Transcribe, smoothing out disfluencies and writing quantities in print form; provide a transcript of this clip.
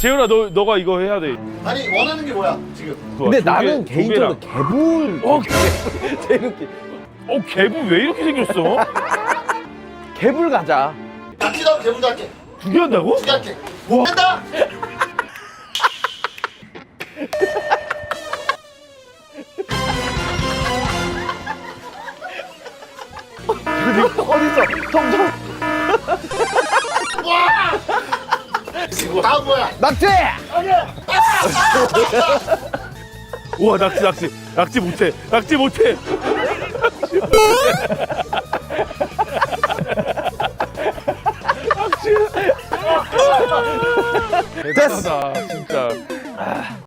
재훈아 너가 이거 해야 돼. 아니 원하는 게 뭐야 지금? 근데 조개, 나는 개인적으로 조개랑. 개불. 재밌게. 개부 왜 이렇게 생겼어? 개불 가자. 낙지도 하고 개불도 할게. 두 개 한다고? 두개 할게. 뭐? 한다. 어딨어? 통통. 와. 다음 뭐야? 낙지. 우와 낙지 못해. 낙지 못해. 됐어. 대단하다 진짜.